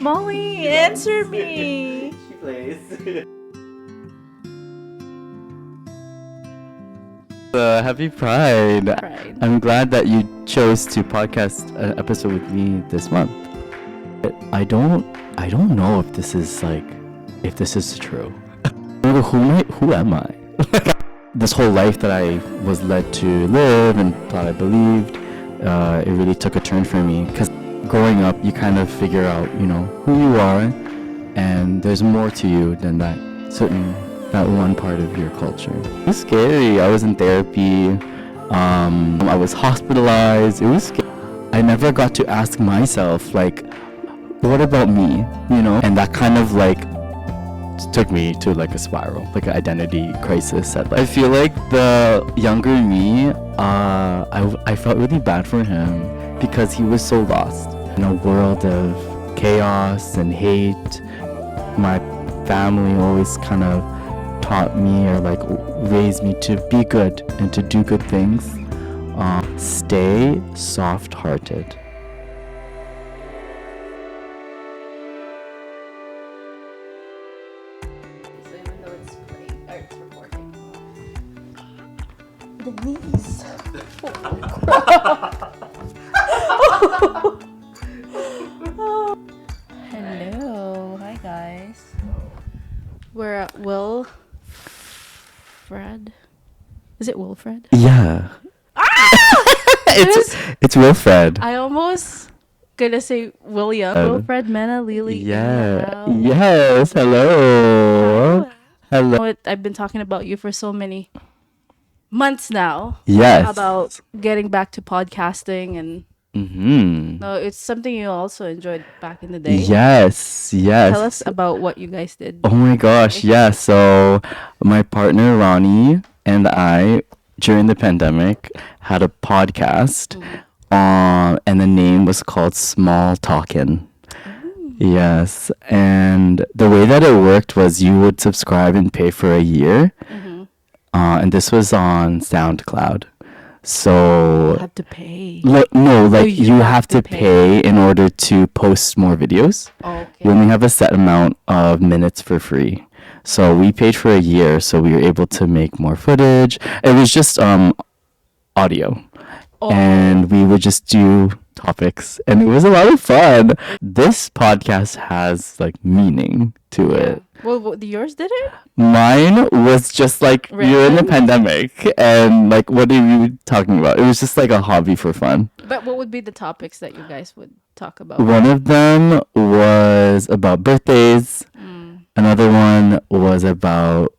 Molly, answer me. She plays. Happy Pride. Pride. I'm glad that you chose to podcast an episode with me this month. I don't know if this is true. Who am I? This whole life that I was led to live and thought I believed, it really took a turn for me. Because growing up, you kind of figure out, who you are, and there's more to you than that one part of your culture. It was scary. I was in therapy. I was hospitalized. It was scary. I never got to ask myself, what about me? And that kind of took me to a spiral, an identity crisis. I feel like the younger me, I felt really bad for him because he was so lost in a world of chaos and hate. My family always kind of taught me or raised me to be good and to do good things. Stay soft-hearted. So even though it's playing, or it's recording. The knees. Hello. Hi guys. We're at Wilfred. Is it Wilfred? Yeah. It's Wilfred. I almost gonna say William. Wilfred Manalili. Yeah. Yes. Hello. Hello. I've been talking about you for so many months now. Yes. About getting back to podcasting and no, it's something you also enjoyed back in the day. Yes. Tell us about what you guys did. Oh my gosh, yeah. So my partner Ronnie and I, during the pandemic, had a podcast, and the name was called Small Talkin'. Yes, and the way that it worked was you would subscribe and pay for a year, and this was on SoundCloud. So You have to pay. You have to pay in order to post more videos. Okay. You only have a set amount of minutes for free. So we paid for a year, so we were able to make more footage. It was just audio. And we would just do topics, and it was a lot of fun. This podcast has meaning to it. Well, yours did it? Mine was just you're in the pandemic, and what are you talking about? It was just a hobby for fun. But what would be the topics that you guys would talk about? One of them was about birthdays. Another one was about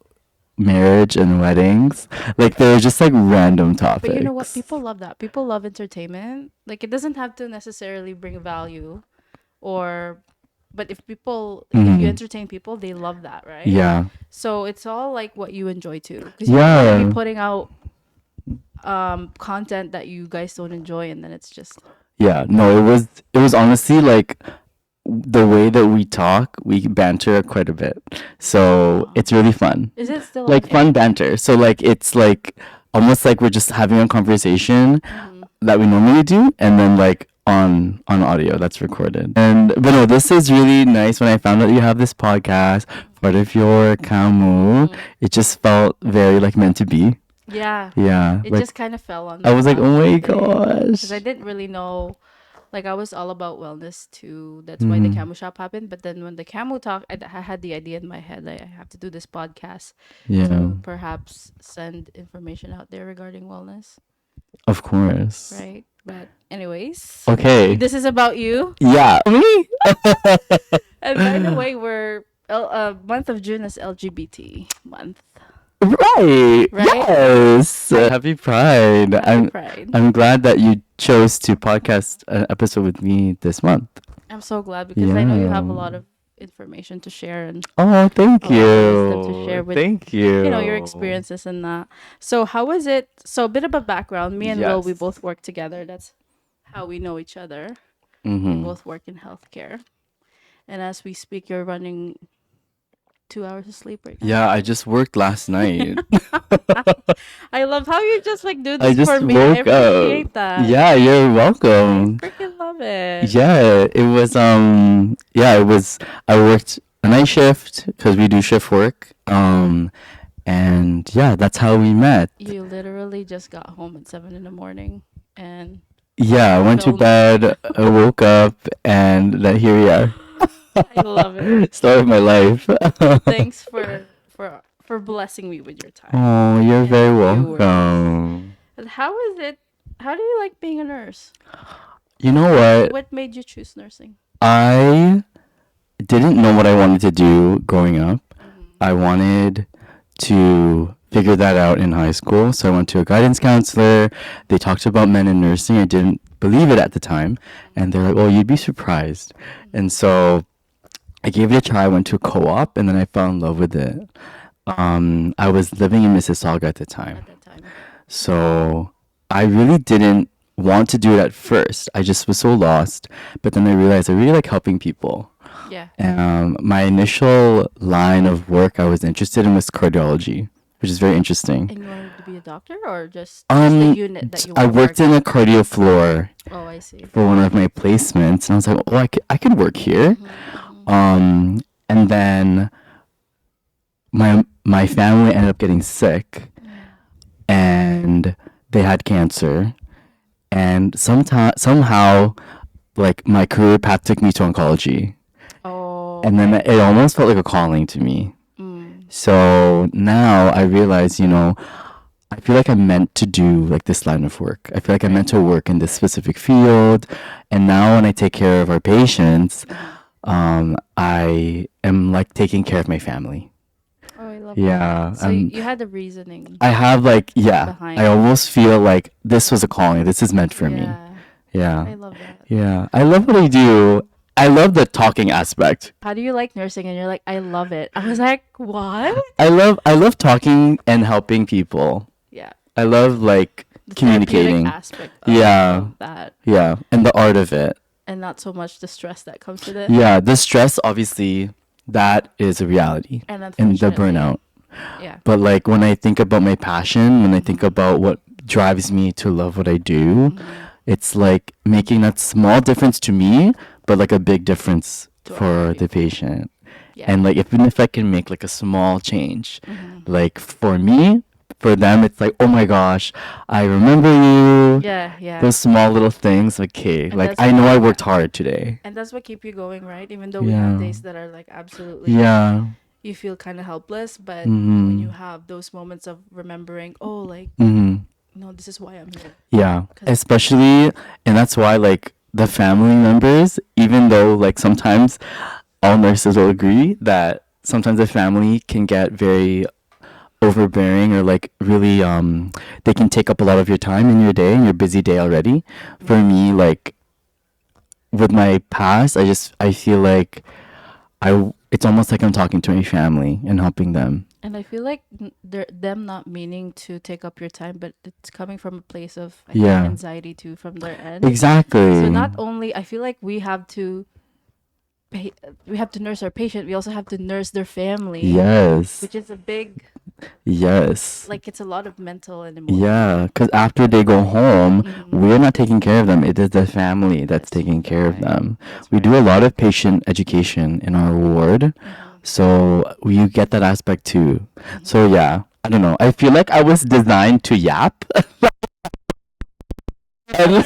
marriage and weddings. They were just random topics. But you know what? People love that. People love entertainment. It doesn't have to necessarily bring value, but if you entertain people, they love that, right? Yeah. So it's all what you enjoy too. Because you're gonna be putting out content that you guys don't enjoy, and then it's just. Yeah. No, it was honestly the way that we talk, we banter quite a bit. So it's really fun. Is it still fun banter? So it's almost we're just having a conversation that we normally do, and then on audio that's recorded. But no, this is really nice. When I found out you have this podcast, part of your Kamu, it just felt very meant to be. Yeah. Yeah. It just kind of fell on. I was oh my gosh. Because I didn't really know. I was all about wellness too. That's why the Camo Shop happened. But then when the Camo talk, I had the idea in my head I have to do this podcast to perhaps send information out there regarding wellness. Of course. Right. But anyways. Okay. This is about you. Yeah. Me? And by the way, we're month of June is LGBT month. Right. Yes. Happy Pride. I'm glad that you chose to podcast an episode with me this month. I'm so glad because I know you have a lot of information to share and thank you. Wisdom to share with thank you. Your experiences and that. So how was it? So a bit of a background. Me and Will, we both work together. That's how we know each other. We both work in healthcare. And as we speak, you're running 2 hours of sleep right now. Yeah, I just worked last night. I love how you just like do I this just for me. I woke up. appreciate that. Yeah, you're I welcome. freaking love it. Yeah, it was it was I worked a night shift because we do shift work. And yeah, that's how we met. You literally just got home at 7 in the morning, and Yeah, I went to filmed. bed, I woke up, and then here we are. I love it. Story of my life. Thanks for blessing me with your time Oh, you're and very your viewers. welcome. And how is it? How do you like being a nurse? You know what? What made you choose nursing? I didn't know what I wanted to do growing up. I wanted to figure that out in high school. So I went to a guidance counselor. They talked about men in nursing. I didn't believe it at the time. And they're like, oh, you'd be surprised. And so I gave it a try. I went to a co-op and then I fell in love with it. I was living in Mississauga at the time. At that time. So I really didn't want to do it at first. I just was so lost. But then I realized I really like helping people. Yeah. My initial line of work I was interested in was cardiology, which is very interesting. And you wanted to be a doctor or just the unit that you I want to worked work in a cardio floor Oh, I see. for one of my placements, and I was like, oh, I could work here. And then my family ended up getting sick, and they had cancer, and somehow, like my career path took me to oncology. Oh. And then it almost felt like a calling to me. Mm. So now I realize, I feel like I'm meant to do like this line of work. I feel like I'm meant to work in this specific field. And now when I take care of our patients, I am like taking care of my family. Oh, I love Yeah. that. So you had the reasoning. I have like, yeah, Behind I almost feel like this was a calling. This is meant for me. Yeah. Yeah. I love that. Yeah. I love what I do. I love the talking aspect. How do you like nursing? And you're like, I love it. I was like, what? I love talking and helping people. Yeah. I love like The communicating. therapeutic aspect of Yeah. that. Yeah, and the art of it. And not so much the stress that comes with it. Yeah, the stress obviously that is a reality. And And the unfortunately, burnout. yeah. But like when I think about my passion, when I think about what drives me to love what I do, it's like making that small difference to me, but like a big difference To for other the patient. Yeah. And like even if I can make like a small change, like for me, for them it's like, oh my gosh, I remember you. Yeah, yeah. Those small little things, okay. And Like that's I what- know I worked hard today. And that's what keep you going, right? Even though we have Yeah. days that are like absolutely Yeah. you feel kind of helpless, but when you have those moments of remembering, oh, like, no, this is why I'm here. Yeah. 'Cause- Especially, and that's why like the family members, even though like sometimes all nurses will agree that sometimes the family can get very overbearing or like really they can take up a lot of your time in your day, in your busy day already. For me, like with my past, I feel like it's almost like I'm talking to my family and helping them. And I feel like them not meaning to take up your time, but it's coming from a place of Yeah. anxiety too from their end. Exactly. So not only I feel like we have to nurse our patient, we also have to nurse their family. Yes. Which is a big, Yes. like it's a lot of mental and emotional. Yeah, because after they go home, we're not taking care of them. It is the family that's taking care of right. them. That's We right. do a lot of patient education in our ward, so you get that aspect too. So yeah, I don't know. I feel like I was designed to yap. And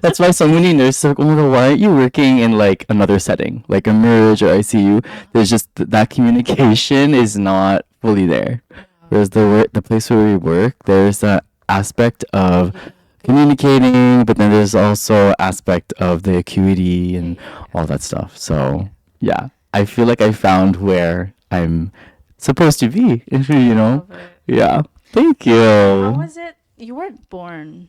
that's why so many nurses are like, oh my god, why aren't you working in like another setting, like a merge or ICU? There's just that communication is not fully there. Whereas the place where we work, there's an aspect of communicating, but then there's also aspect of the acuity and all that stuff. So yeah, I feel like I found where I'm supposed to be. You know? Love it. Yeah. Thank you. How was it? You weren't born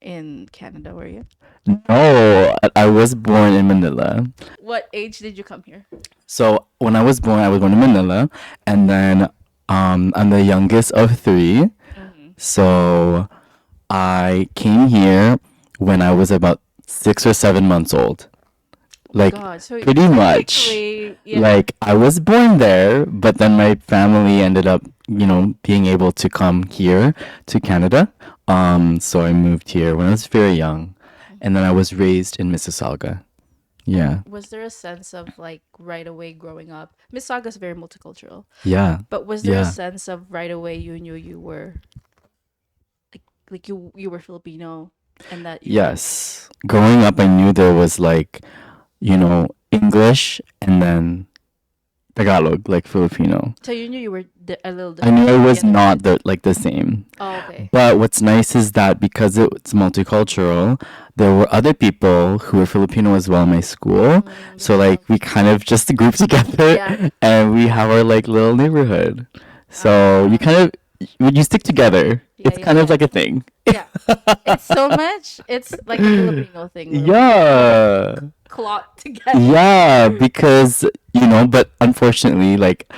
in Canada, were you? No, I was born in Manila. What age did you come here? So when I was born in Manila, and then I'm the youngest of three. So I came here when I was about 6 or 7 months old. Oh my Like God. So pretty much. technically, yeah. Like I was born there, but then my family ended up, being able to come here to Canada. So I moved here when I was very young, and then I was raised in Mississauga. And Yeah. was there a sense of like right away growing up? Mississauga is very multicultural, Yeah. but was there a Yeah. sense of right away you knew you were like you were Filipino and that you were Yes. Growing up, I knew there was like, English and then Tagalog, like Filipino. so you knew you were a little I different knew it from the was other not kids. the same. Oh, okay. But what's nice is that because it's multicultural, there were other people who were Filipino as well in my school. That's So like fun. we kind of just group together Yeah. and we have our like little neighborhood. So you Uh, kind of when you stick together, yeah, it's yeah, kind of yeah. like a thing. Yeah. It's so much. It's like a Filipino thing where we all Yeah. clot together. Yeah, because but unfortunately, like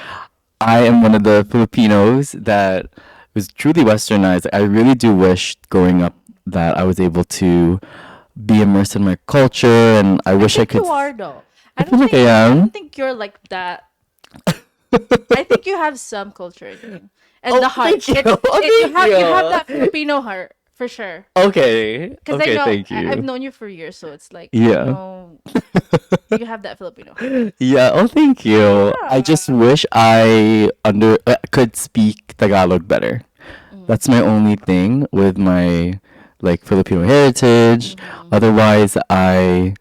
I am one of the Filipinos that was truly westernized. I really do wish growing up that I was able to be immersed in my culture, and I I wish I think could. you are though. I feel like I I am. don't think you're like that. I think you have some culture in you. And Oh, the heart. thank you. Oh, You thank have that you. Filipino heart for sure. Okay. Because I Okay, know thank I've you. known you for years, so it's like I Yeah. know you have that Filipino heart. Yeah, oh thank you. I just Yeah. wish I could speak Tagalog better. That's my only thing with my like Filipino heritage. Mm-hmm. Otherwise, I,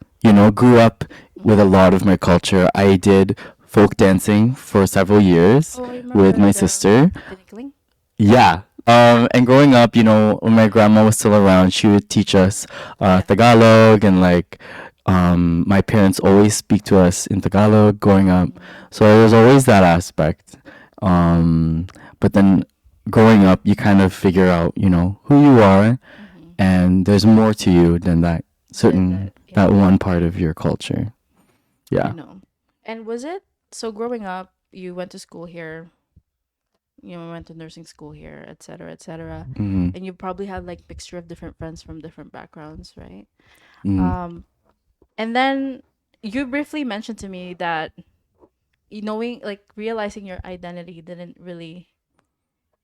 grew up with a lot of my culture. I did folk dancing for several years Oh, I with remember my the sister. tinikling. Yeah. And growing up, when my grandma was still around, she would teach us Yeah. Tagalog, and like my parents always speak to us in Tagalog growing up. Mm-hmm. So there was always that aspect. Um, but then growing up, you kind of figure out, who you are, Mm-hmm. and there's more to you than that Then certain yeah, that one part of your culture. I Yeah. know. And was it so growing up, you went to school here, went to nursing school here, etc., etc. Mm-hmm. And you probably had like mixture of different friends from different backgrounds, right? Mm-hmm. Um, and then you briefly mentioned to me that knowing, like, realizing your identity didn't really,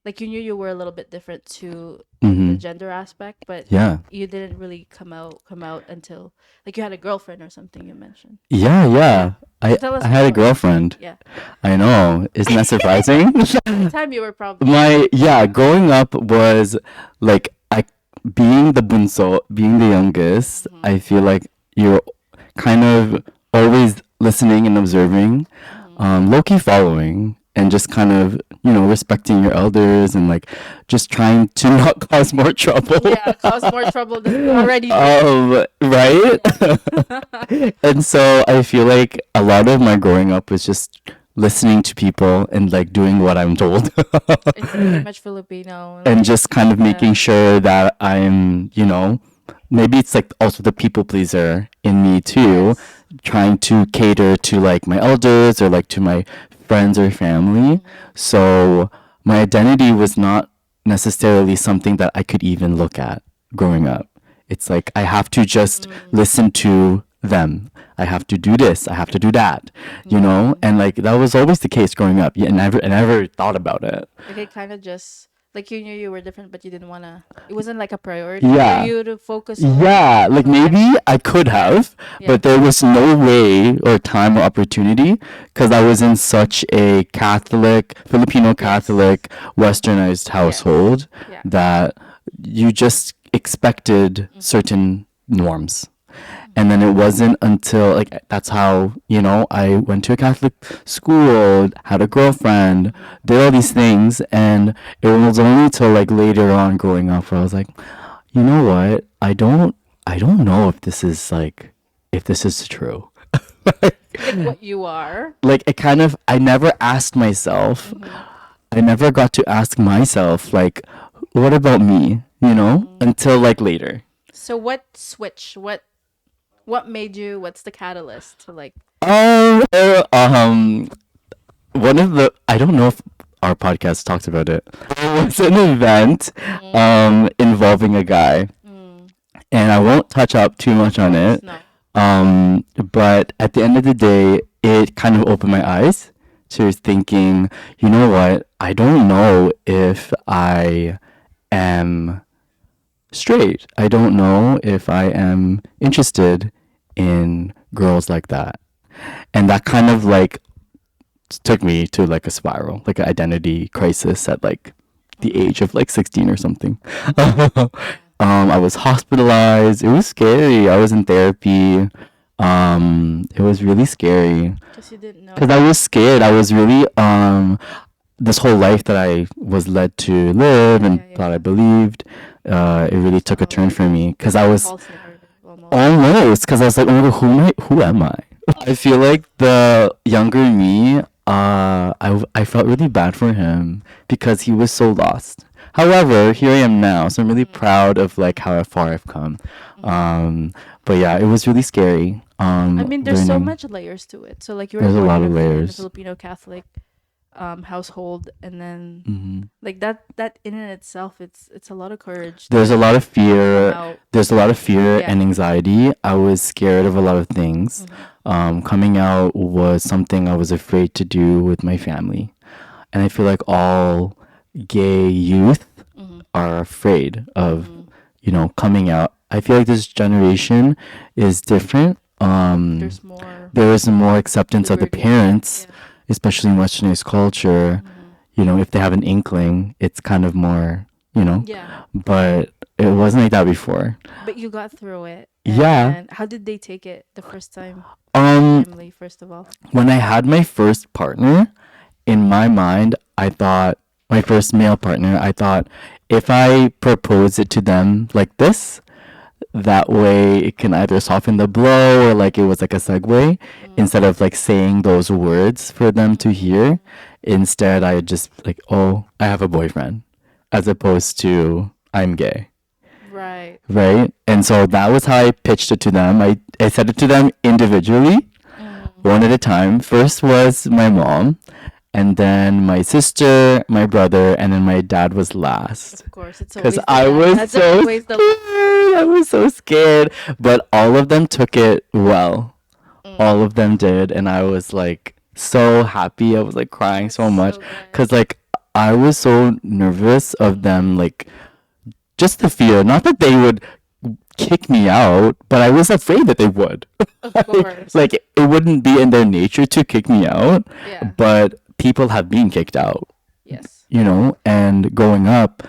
like, you knew you were a little bit different to the Mm-hmm. gender aspect, but Yeah. you didn't really come out until like you had a girlfriend or something. You mentioned. Yeah, Yeah. yeah. So I tell I us had a more. girlfriend. Yeah. I know. Isn't that surprising? At the time, you were probably My yeah, growing up was like I being the bunso, being the youngest, mm-hmm, I feel like you're kind of always listening and observing, mm-hmm. low key following, and just kind of, respecting your elders and like just trying to not cause more trouble. Yeah, cause more trouble than you already did. Right? Yeah. And so I feel like a lot of my growing up was just listening to people and like doing what I'm told. It's very much Filipino, And like just kind of yeah, making sure that I'm, maybe it's like also the people pleaser in me too, yes. trying to cater to like my elders or like to my friends or family. Mm-hmm. So my identity was not necessarily something that I could even look at growing up. It's like I have to just Mm-hmm. listen to them. I have to do this. I have to do that. Mm-hmm. And like that was always the case growing up. Yeah, I never thought about it. Like it kind of just like you knew you were different, but you didn't wanna. It wasn't like a priority for Yeah. you to focus on. Yeah, like Yeah, maybe I could have, yeah, but there was no way or time or opportunity because I was in such a Catholic, Filipino yes, Catholic, westernized yes, household yeah. that you just expected Mm-hmm. certain norms. And then it wasn't until like that's how, I went to a Catholic school, had a girlfriend, Mm-hmm. did all these things, and it was only till like later on growing up where I was like, you know what? I don't know if this is like if this is true. Like what you are. Like it kind of I never asked myself. Mm-hmm. I never got to ask myself like what about me, Mm-hmm. until like later. So what switch? What made you? What's the catalyst to like? Oh, one of the I don't know if our podcast talks about it. It was an event Mm, involving a guy, mm, and I won't touch up too much of on course, it. no. But at the end of the day, it kind of opened my eyes to thinking, you know what? I don't know if I am straight. I don't know if I am interested in girls like that. And that kind of like took me to like a spiral, like an identity crisis at like the age of like 16 or something. I was hospitalized. It was scary. I was in therapy. It was really scary Because you didn't because know. I was scared. I was really this whole life that I was led to live and Yeah, thought I yeah. believed, it really took a So turn like for me because I a was false narrative almost. almost because I was like, oh my god, who am I? I feel like the younger me, I felt really bad for him because he was so lost. However, here I am now, so I'm really Mm-hmm. proud of like how far I've come. Mm-hmm. But yeah, it was really scary. I mean, there's so Learning. much layers to it. So like you were There's a born lot in of a layers. Filipino Catholic household, and then Hmm. like that in and itself, it's a lot of courage There's a to lot of come fear. out. There's a lot of fear Yeah. and anxiety. I was scared of a lot of things. Mm-hmm. Coming out was something I was afraid to do with my family. And I feel like all gay youth Mm-hmm. are afraid of, Mm-hmm. coming out. I feel like this generation is different. There's more There is more acceptance of the liberty. parents, Yeah. especially in Westernized culture. Mm-hmm. If they have an inkling, it's kind of more, Yeah. but it wasn't like that before. But you got through it. Yeah. And how did they take it the first time? Um, Family, first of all. when I had my first partner, in my mind, I thought, my first male partner, I thought, if I propose it to them like this, that way it can either soften the blow or like it was like a segue Mm-hmm. instead of like saying those words for them to hear. Instead, I just like, oh, I have a boyfriend, as opposed to I'm gay. Right. Right? And so that was how I pitched it to them. I said it to them individually, Mm-hmm. one at a time. First was my mom, and then my sister, my brother, and then my dad was last. Of course, it's Because always the I dad. was That's so always the. scared. I was so scared. But all of them took it well. Mm. All of them did. And I was like so happy. I was like crying That's so much. so good. Because like I was so nervous of them, like just the fear. Not that they would kick me out, but I was afraid that they would. Of course. Like it wouldn't be in their nature to kick me out, Yeah. but people have been kicked out, Yes. and growing up,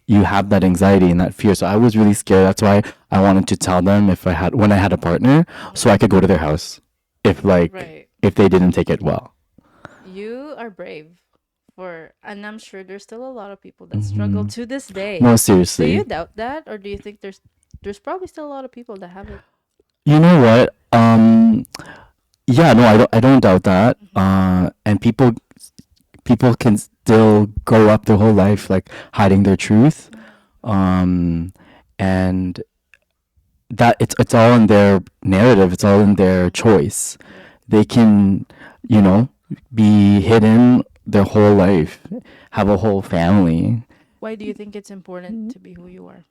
you have that anxiety and that fear. So I was really scared. That's why I wanted to tell them when I had a partner, so I could go to their house if Right. if they didn't take it well. You are brave and I'm sure there's still a lot of people that struggle to this day. No, Do you seriously. doubt that, or do you think there's probably still a lot of people that have it? You know what? Yeah, no, I don't doubt that. And people can still grow up their whole life like hiding their truth. Um, and that it's all in their narrative. It's all in their choice. They can, you know, be hidden their whole life, have a whole family. Why do you think it's important to be who you are?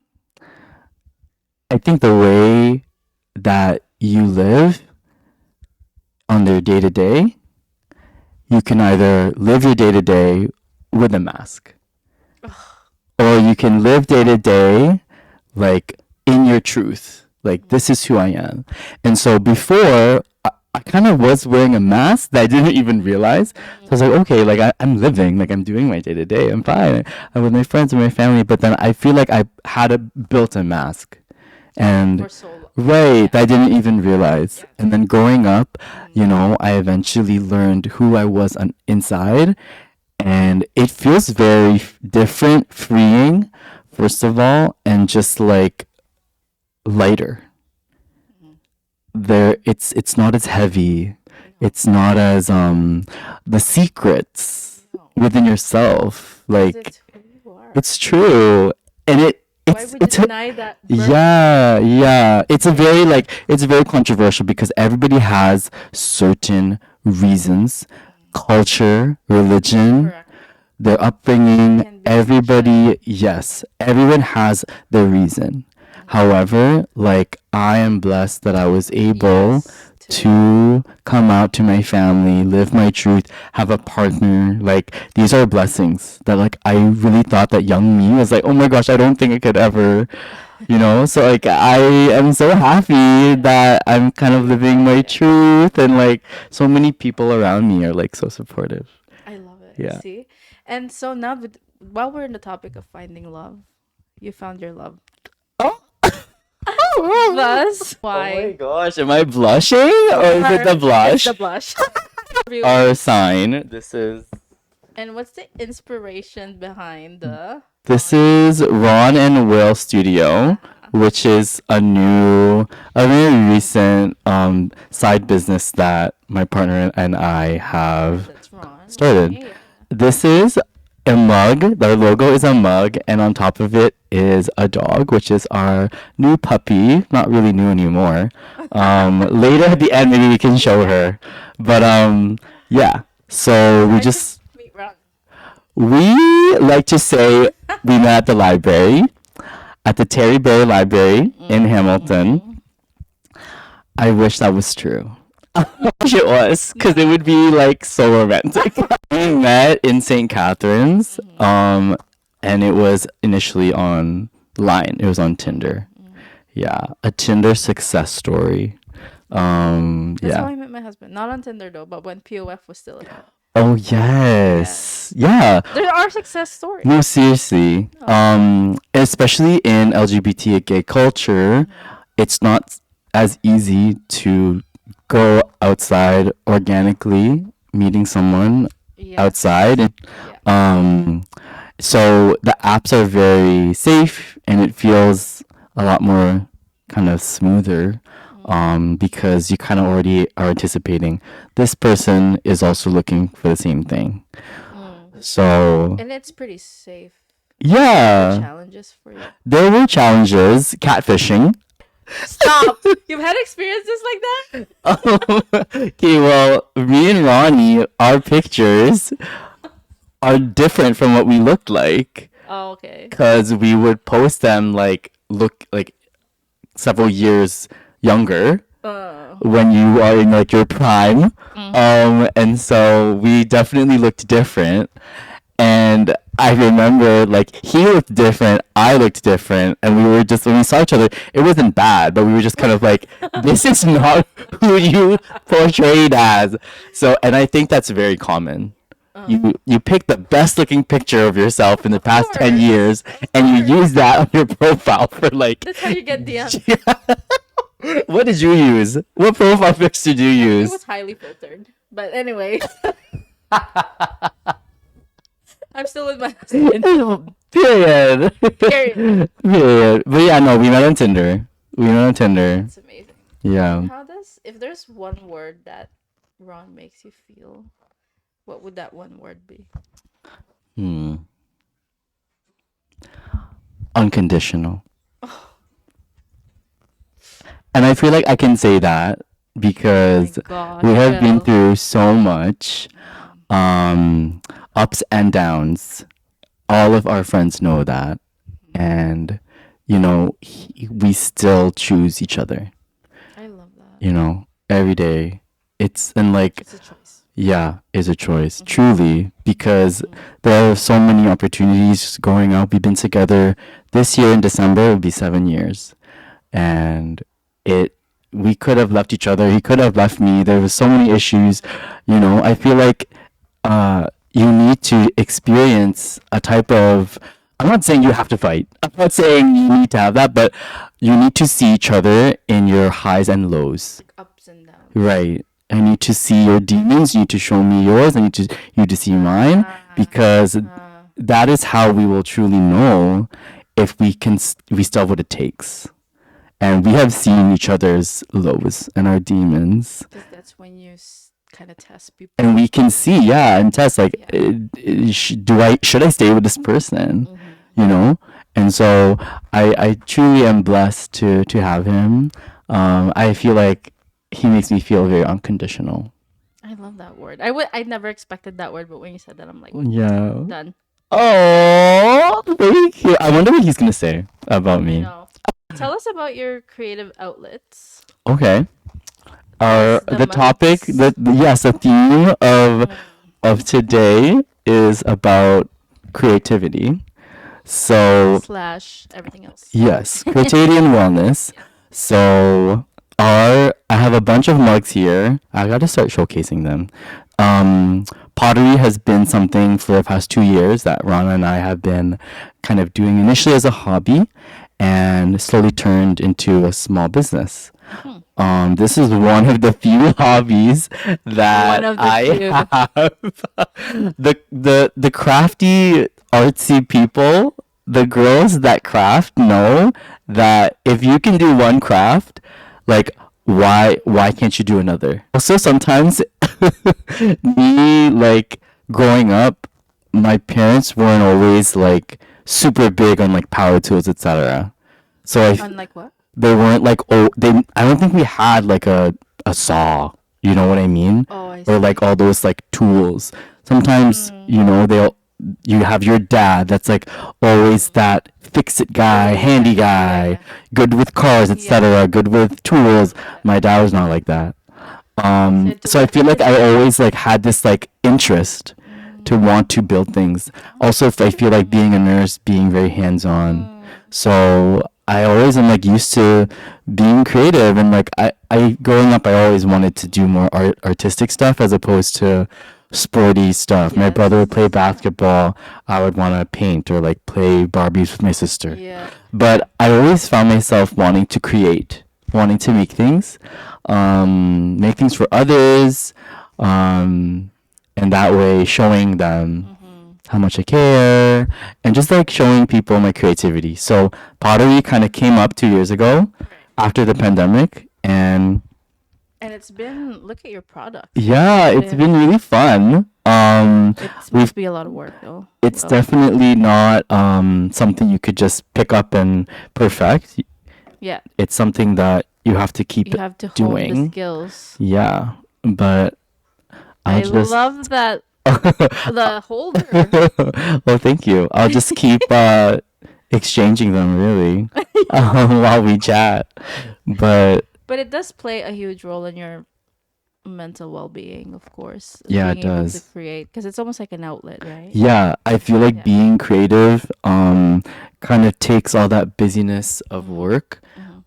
I think the way that you live on their day to day, you can either live your day to day with a mask, or you can live day to day like in your truth. Like, this is who I am. And so before, I kind of was wearing a mask that I didn't even realize. So I was like, okay, like I'm living, like I'm doing my day to day. I'm fine. I'm with my friends and my family. But then I feel like I had built a mask. And For so long. right, I didn't even realize. Yeah. And then growing up, I eventually learned who I was inside, and it feels very different, freeing, first of all, and just like lighter. It's not as heavy. It's not as the secrets No. within yourself. Because Like, it's who you are. it's true. And Why would you deny that? yeah. It's very controversial because everybody has certain reasons, culture, religion, Correct. their upbringing, Can be everybody, yes, everyone has their reason. However, like I am blessed that I was able Yes. to come out to my family, live my truth, have a partner. Like these are blessings that like I really thought that young me was like, oh my gosh, I don't think I could ever, So like I am so happy that I'm kind of living my truth and like so many people around me are like so supportive. I love it. Yeah. See? And so now, while we're in the topic of finding love, you found your love. Oh. Thus, Oh my why? gosh, am I blushing or is it the It's blush? the blush. Our sign. This is And what's the inspiration behind the This is Ron and Wil Studio, which is a very recent side business that my partner and I have that's Ron? started. Okay. This is a mug. The logo is a mug, and on top of it is a dog, which is our new puppy. Not really new anymore. Later at the end, maybe we can show her. But yeah. So we I just just meet Ron. we like to say we met at the library, at the Terry Berry Library in Hamilton. I wish that was true. I wish it was, because it would be like so romantic. We met in St. Catharines, and it was initially on Line. It was on Tinder. Yeah, a Tinder success story. That's how Yeah. I met my husband. Not on Tinder though, but when POF was still a thing. Oh Yeah. yes, yeah. There are success stories. No, seriously. Especially in LGBT gay culture, it's not as easy to go outside organically, meeting someone Yes. outside. Yeah. So the apps are very safe and it feels a lot more kind of smoother. Because you kind of already are anticipating this person is also looking for the same thing. So And it's pretty safe. yeah, Challenges for you. there were challenges, catfishing. Stop! You've had experiences like that? Okay, well, me and Ronnie, our pictures are different from what we looked like Oh, okay. because we would post them like look like several years younger when you are in like your prime. And so we definitely looked different. And I remember like he looked different, I looked different, and we were just when we saw each other, it wasn't bad, but we were just kind of like, this is not who you portrayed as. So, and I think that's very common. You pick the best looking picture of yourself in the past 10 course. years and you use that on your profile for like That's how you get DMs. what did you use? What profile picture did you It use? was highly filtered. But anyway. I'm still with my husband. Period. Period. Period. But yeah, no, we met on Tinder. We met on Tinder. It's amazing. Yeah. If there's one word that Ron makes you feel, what would that one word be? Unconditional. And I feel like I can say that because gosh, we have been Will. through so much ups and downs. All of our friends know that. And, we still choose each other, I love that. every day. It's, and like, It's a choice. yeah, is a choice, truly, because there are so many opportunities growing up. We've been together this year in December, it would be 7 years. And we could have left each other. He could have left me. There was so many issues. I feel like you need to experience a type of. I'm not saying you have to fight. I'm not saying you need to have that, but you need to see each other in your highs and lows. Like ups and downs. Right. I need to see your demons. You need to show me yours. I need you to see mine, because that is how we will truly know if we still have what it takes. And we have seen each other's lows and our demons. Because that's when you kind of test people. And we can see, yeah, and test like, should I stay with this person? And so I truly am blessed to have him. I feel like he makes me feel very unconditional. I love that word. I never expected that word, but when you said that, I'm like, Yeah. done. Oh, thank you. I wonder what he's gonna say about me. No. Tell us about your creative outlets. Okay. What's the The topic, months? yes, the theme of today is about creativity. So Slash everything else. yes, creativity and wellness. So I have a bunch of mugs here. I got to start showcasing them. Pottery has been something for the past 2 years that Rana and I have been kind of doing initially as a hobby and slowly turned into a small business. Hmm. This is one of the few hobbies One that of the I few. have. The crafty artsy people, the girls that craft know that if you can do one craft, like why can't you do another? Also sometimes me like growing up, my parents weren't always like super big on like power tools, etc. So Unlike what? they weren't like I don't think we had like a saw, you know what I mean, Oh, I or see. like all those like tools. Sometimes they'll you have your dad that's like always that fix it guy, Always handy that. Yeah, guy, yeah. good with cars, Yeah. etc., good with tools. My dad was not like that. So to So I work feel like I artistic. always like had this like interest to want to build things. Also, if I feel like being a nurse, being very hands-on. So I always am like used to being creative, and like I growing up I always wanted to do more artistic stuff as opposed to sporty stuff. My brother would play Yes. basketball, I would want to paint or like play Barbies with my sister. Yeah. But I always found myself wanting to create, wanting to make things for others, and that way showing them how much I care, and just like showing people my creativity. So pottery kind of came up 2 years ago Right. after the pandemic, and And it's been, look at your product. yeah, it's been really fun. It We've must be a lot of work though. It's Well, definitely not something you could just pick up and perfect. yeah. It's something that you have to keep You have to hone the doing. skills. Yeah, but I I'll just love that the holder. well, thank you. I'll just keep exchanging them really while we chat. But But it does play a huge role in your mental well-being, of course. yeah, it Being able to does. create, because it's almost like an outlet, right? Yeah, I feel like Yeah. being creative kind of takes all that busyness of work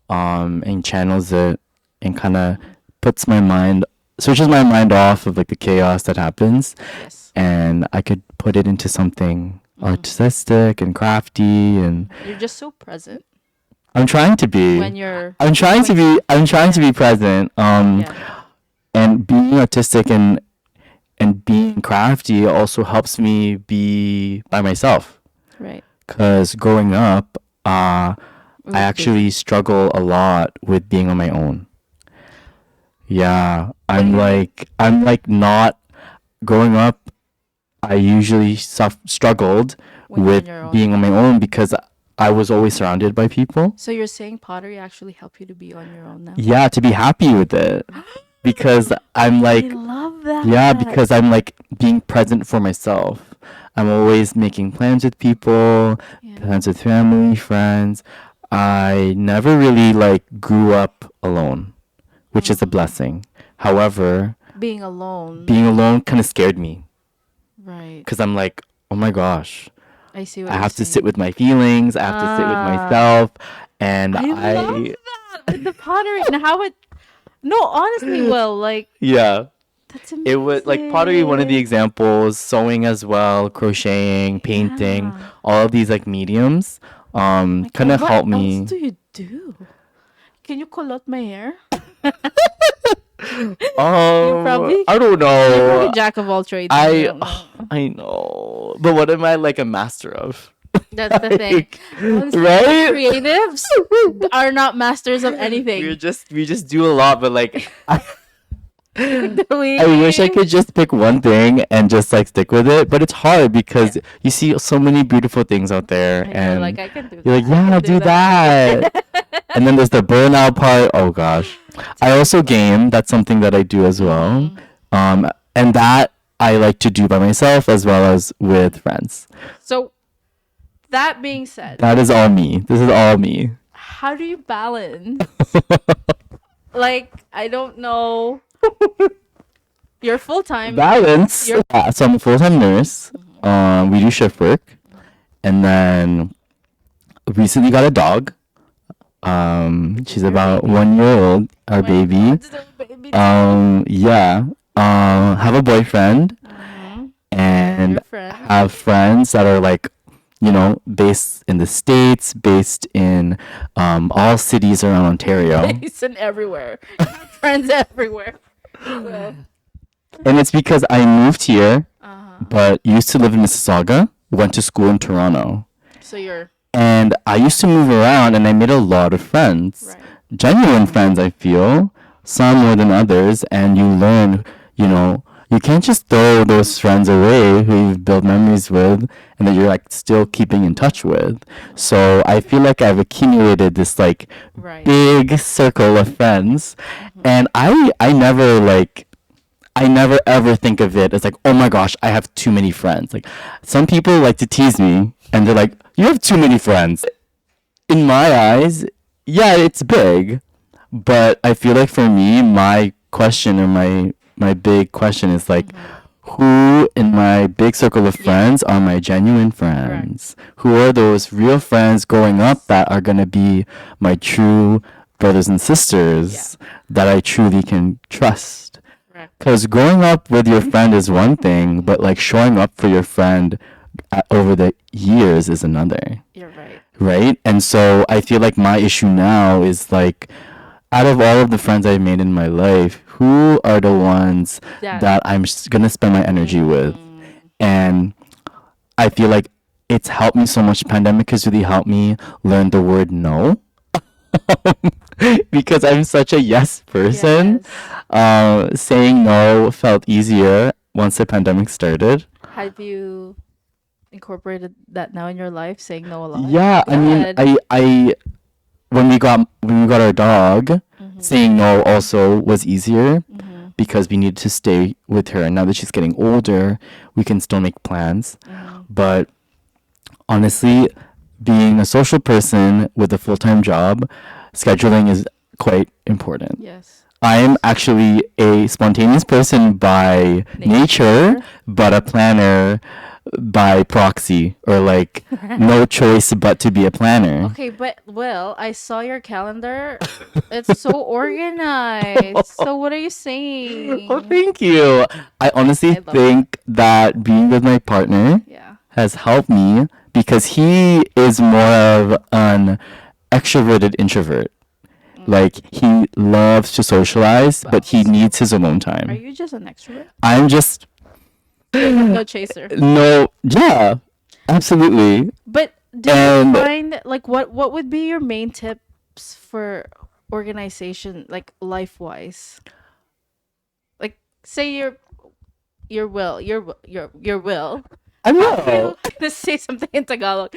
and channels it and kind of puts my mind switches my mind off of like the chaos that happens, Yes. and I could put it into something artistic and crafty, and You're just so present I'm trying to be. when you're I'm trying to be present. yeah. And being artistic and being crafty also helps me be by myself. Right. Cause growing up, I With actually struggle a lot with being on my own. Yeah, I'm like not growing up. I usually struggled when you're on with your own. being on my own because I was always surrounded by people. So you're saying pottery actually helped you to be on your own now? Yeah, to be happy with it because I'm I like, love that. yeah, because I'm like being present for myself. I'm always making plans with people, Yeah. plans with family, friends. I never really like grew up alone, which is a blessing. However, Being alone. being alone kind of scared me Right. because I'm like, oh my gosh, I see what I you're have to saying. sit with my feelings. I have to sit with myself, and I love that with the pottery and how it. No, honestly, Will, like yeah. that's amazing. It was like pottery, one of the examples, sewing as well, crocheting, painting, Yeah. all of these like mediums Like, kind of what help else me. do you do? Can you collect my hair? probably- I don't You're probably know. jack of all trades. and you don't know. I know. But what am I like a master of? That's the thing. Like, Honestly, right? creatives are not masters of anything. We just do a lot, but like I We- wish I could just pick one thing and just like stick with it, but it's hard because you see so many beautiful things out there, I know, and like I can do you're like, that. I yeah, can do that. And then there's the burnout part. Oh gosh. I also game. That's something that I do as well. And that I like to do by myself as well as with friends. So, that being said, That is all me. This is all me. how do you balance? Like, I don't know. You're full time. Balance. So I'm a full-time nurse. We do shift work, and then recently got a dog. She's about 1 year old. Our baby. God, still a baby Yeah. Have a boyfriend and Your friend. have friends that are like, based in the States, based in all cities around Ontario. He's in everywhere. You have friends everywhere. Well, And it's because I moved here, uh-huh. but used to live in Mississauga, went to school in Toronto. So you're And I used to move around and I made a lot of friends. right. Genuine friends, I feel. Some more than others. And you learn, you can't just throw those friends away who you've built memories with and that you're like still keeping in touch with. So I feel like I've accumulated this like Right. big circle of friends. And I never ever think of it as like, oh my gosh, I have too many friends. Like some people like to tease me and they're like, you have too many friends. In my eyes, yeah, it's big. But I feel like for me, my question or my big question is like, who in my big circle of friends are my genuine friends? Who are those real friends growing up that are gonna be my true brothers and sisters that I truly can trust? Because growing up with your friend is one thing, but like showing up for your friend over the years is another. You're right. Right? And so I feel like my issue now is like, out of all of the friends I've made in my life, who are the ones that I'm going to spend my energy with? And I feel like it's helped me so much. Pandemic has really helped me learn the word no. Because I'm such a yes person. Yes. Saying no felt easier once the pandemic started. Have you incorporated that now in your life, saying no a lot? Yeah, I mean, I when we got our dog, saying no also was easier because we needed to stay with her. And now that she's getting older, we can still make plans. But honestly, being a social person with a full-time job, scheduling is quite important. Yes. I am actually a spontaneous person by nature, but a planner by proxy, or like no choice but to be a planner. Okay, but Will, I saw your calendar. It's so organized. So what are you saying? Oh, thank you. I honestly think that being with my partner has helped me because he is more of an extroverted introvert. Like he loves to socialize, but he needs his alone Are time. you just an extrovert? I'm just No chaser. no, yeah, absolutely. But do you find like what would be your main tips for organization, like life wise? Like say your will. I I'm know. gonna say something in Tagalog.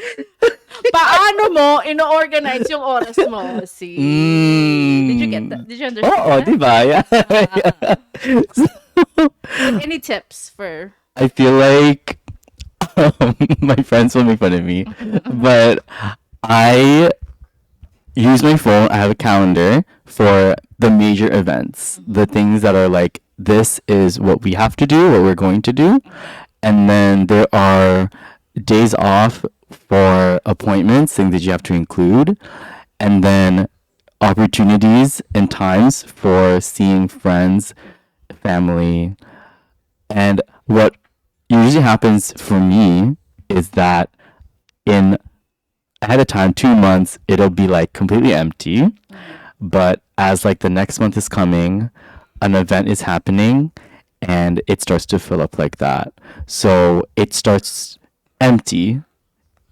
Paano mo ino-organize yung oras mo? See? Did you get that? Did you understand Oo, that? diba? Yeah. Like, any tips for... I feel like my friends will make fun of me, but I use my phone. I have a calendar for the major events, the things that are like, this is what we have to do, what we're going to do. And then there are days off for appointments, things that you have to include. And then opportunities and times for seeing friends, family. And what usually happens for me is that in ahead of time, 2 months, it'll be like completely empty. But as like the next month is coming, an event is happening and it starts to fill up like that. So it starts empty.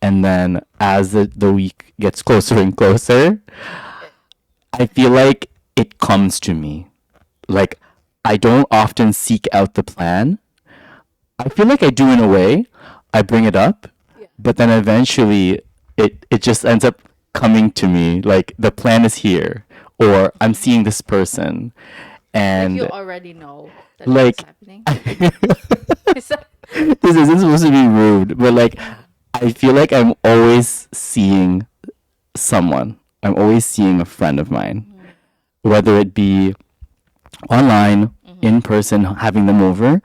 And then as the week gets closer and closer, I feel like it comes to me. Like I don't often seek out the plan. I feel like I do in a way. I bring it up, but then eventually it just ends up coming to me. Like the plan is here, or I'm seeing this person, and you already know that like it's happening. this isn't supposed to be rude, but like I feel like I'm always seeing someone. I'm always seeing a friend of mine, Mm-hmm. whether it be online, Mm-hmm. in person, having them over,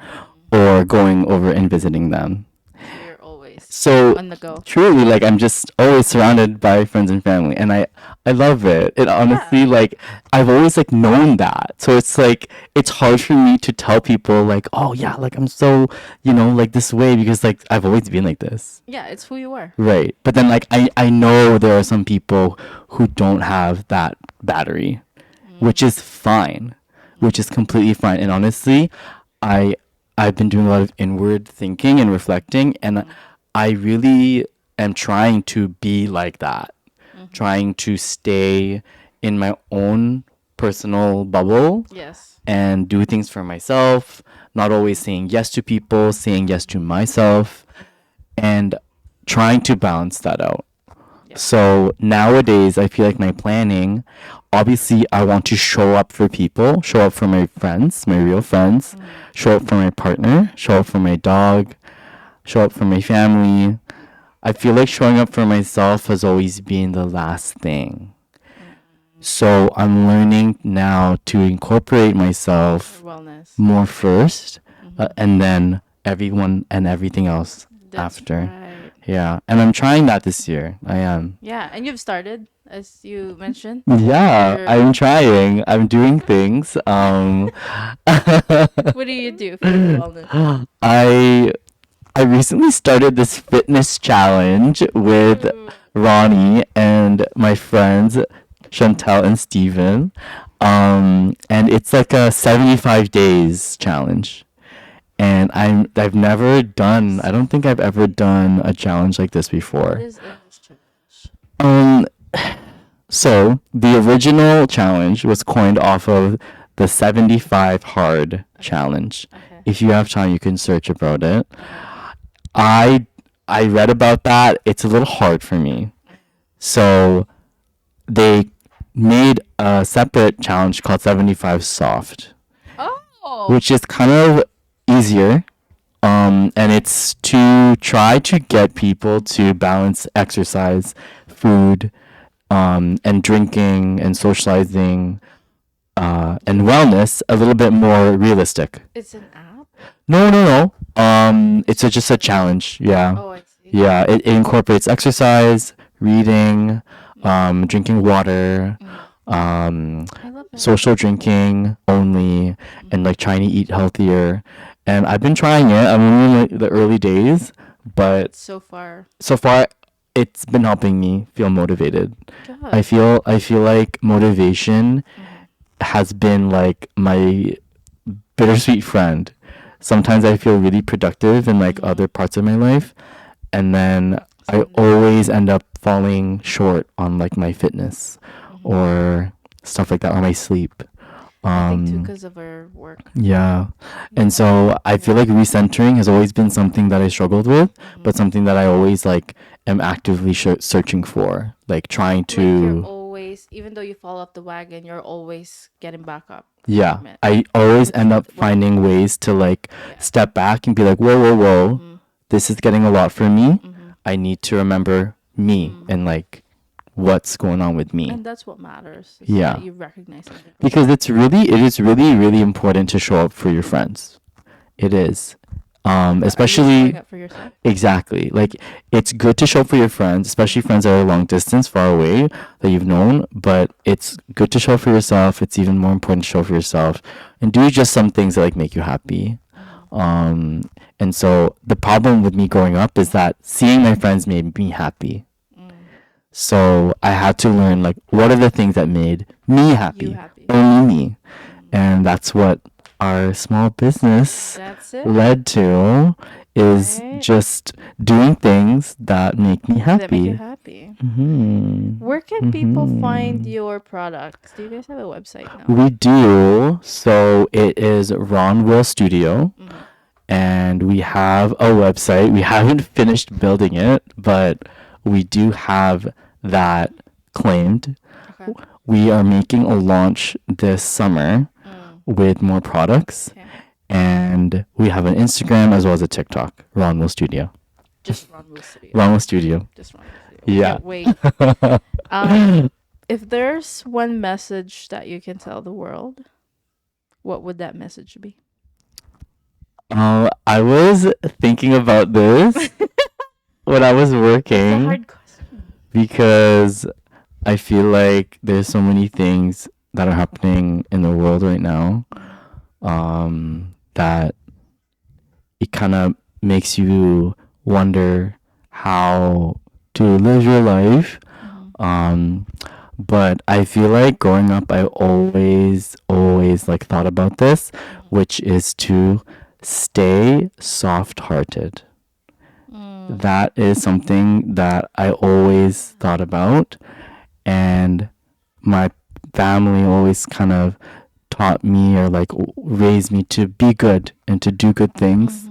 or going over and visiting them. So you're always So on the go. truly, like, I'm just always surrounded by friends and family, and I love it. It Yeah. honestly, like, I've always like known that. So it's like it's hard for me to tell people like, oh yeah, like I'm so, like this way, because like I've always been like this. Yeah, it's who you are. Right. But then like I know there are some people who don't have that battery, which Mm-hmm. is fine, which is completely fine. And honestly, I I've been doing a lot of inward thinking and reflecting, and Mm-hmm. I really am trying to be like that, Mm-hmm. trying to stay in my own personal bubble Yes. and do things for myself, not always saying yes to people, saying yes to myself, and trying to balance that out. Yep. So nowadays, I feel like my planning, obviously, I want to show up for people, show up for my friends, my real friends, Mm-hmm. show up for my partner, show up for my dog, show up for my family. I feel like showing up for myself has always been the last thing. Mm-hmm. So I'm learning now to incorporate Your myself wellness. more first, Mm-hmm. and then everyone and everything else That's after. right. Yeah, and I'm trying that this year. I am. Yeah, and you've started, as you mentioned. Yeah, You're, I'm trying. I'm doing things. what do you do for your wellness? I I recently started this fitness challenge with Ooh. Ronnie and my friends Chantel and Steven. And it's like a 75 days challenge. And I've never done, I don't think I've ever done a challenge like this What before. is English challenge? Um so the original challenge was coined off of the 75 hard challenge. Okay. If you have time, you can search about it. Okay. I I read about that. It's a little hard for me. So they made a separate challenge called 75 soft, Oh. which is kind of easier. And it's to try to get people to balance exercise, food, and drinking and socializing, and wellness a little bit more realistic. It's an app? No, no, no. It's just a challenge. Yeah. Oh, I see. Yeah, it incorporates exercise, reading, Mm. drinking water, Mm. I love it. social drinking only, and Mm. like trying to eat healthier. And I've been trying it. I'm only in like the early days, but So far. so far it's been helping me feel motivated. Good. I feel like motivation Mhm. has been like my bittersweet friend. Sometimes I feel really productive in like Mhm. other parts of my life, and then I Same. always end up falling short on like my fitness Mhm. or stuff like that, or my sleep. I think too, Um, because of our work. yeah. And Yeah. so I feel like recentering has always been something that I struggled with, but Mhm. something that I always like am actively searching for, like trying Like you're to. always, even though you fall off the wagon, you're always getting back up Yeah, from it. I always end up What? finding ways to like Yeah. step back and be like, whoa, whoa, whoa, Mhm. this is getting a lot for me. Mhm. I need to remember me Mhm. and like what's going on with me. And that's what matters. Is Yeah. that you recognize it. Because it is really, really important to show up for your friends. It is. But are you Especially, showing up for yourself? exactly. Like, it's good to show up for your friends, especially friends that are long distance, far away, that you've known, but it's good to show up for yourself. It's even more important to show up for yourself and do just some things that like make you happy. Mhm. And so the problem with me growing up is that seeing my friends made me happy. Mm. So I had to learn like what are the things that made me You happy, happy. only me, Mm. and that's what our small business That's it. led to, is Right. just doing things that make me That make you happy. happy. Mm-hmm. Where can people find Mm-hmm. your products? Do you guys have a website now? We do. So it is Ron Wil Studio, Mhm. and we have a website. We haven't finished building it, but we do have that claimed. Okay. We are making a launch this summer Mm. with more products, Okay. and we have an Instagram as well as a TikTok. Ron Wil Studio. Just Ron Wil Studio. Ron Wil Studio. Just Ron Wil Studio. Yeah. Can't wait. Um, If there's one message that you can tell the world, what would that message be? I was thinking about this when I was It's a working hard question. because I feel like there's so many things that are happening in the world right now, that it kind of makes you wonder how to live your life. Um, but I feel like growing up, I always like thought about this, which is to stay soft-hearted. That is something that I always thought about, and my family always kind of taught me or like raised me to be good and to do good things.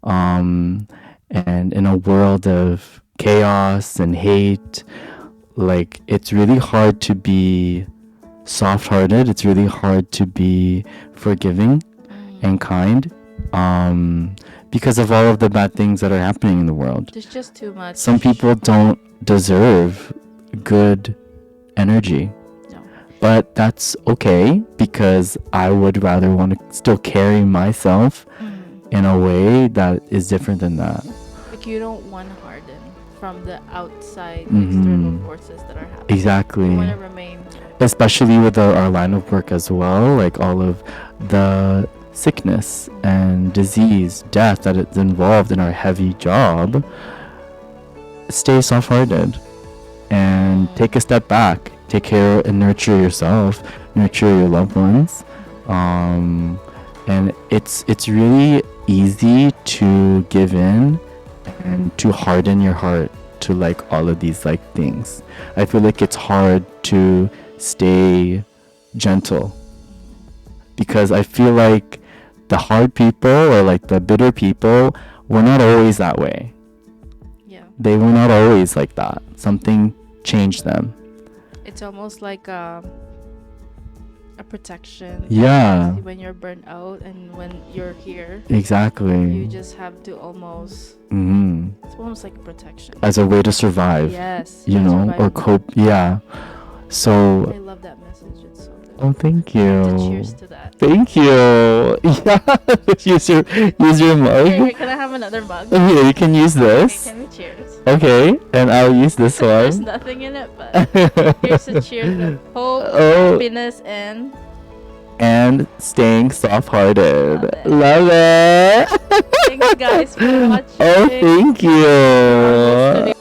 And in a world of chaos and hate, like it's really hard to be soft-hearted. It's really hard to be forgiving and kind, because of all of the bad things that are happening in the world. There's just too much. Some people don't deserve good energy. No. But that's okay, because I would rather want to still carry myself in a way that is different than that. Like you don't want to harden from the outside external forces that are happening. Exactly. You want to remain. Especially with our line of work as well, like all of the sickness and disease, death that is involved in our heavy job. Stay soft-hearted and take a step back. Take care and nurture yourself, nurture your loved ones. And it's really easy to give in and to harden your heart to like all of these like things. I feel like it's hard to stay gentle, because I feel like the hard people or like the bitter people were not always that way. Yeah. They were not always like that. Something changed them. It's almost like a protection. Yeah. When you're burnt out and when you're here. Exactly. You just have to almost. It's almost like a protection. As a way to survive. Yes. You know, or cope. Yeah. So. I love that message. It's so good. Oh, thank you. Cheers to that. Thank you. Yeah. use your mug. Here, can I have another mug? Here, you can use this. Okay, can we cheers? Okay, and I'll use this one. There's nothing in it, but here's a cheers of hope, happiness, and staying soft-hearted. Love it. Thanks, guys, for watching. Oh, thank you.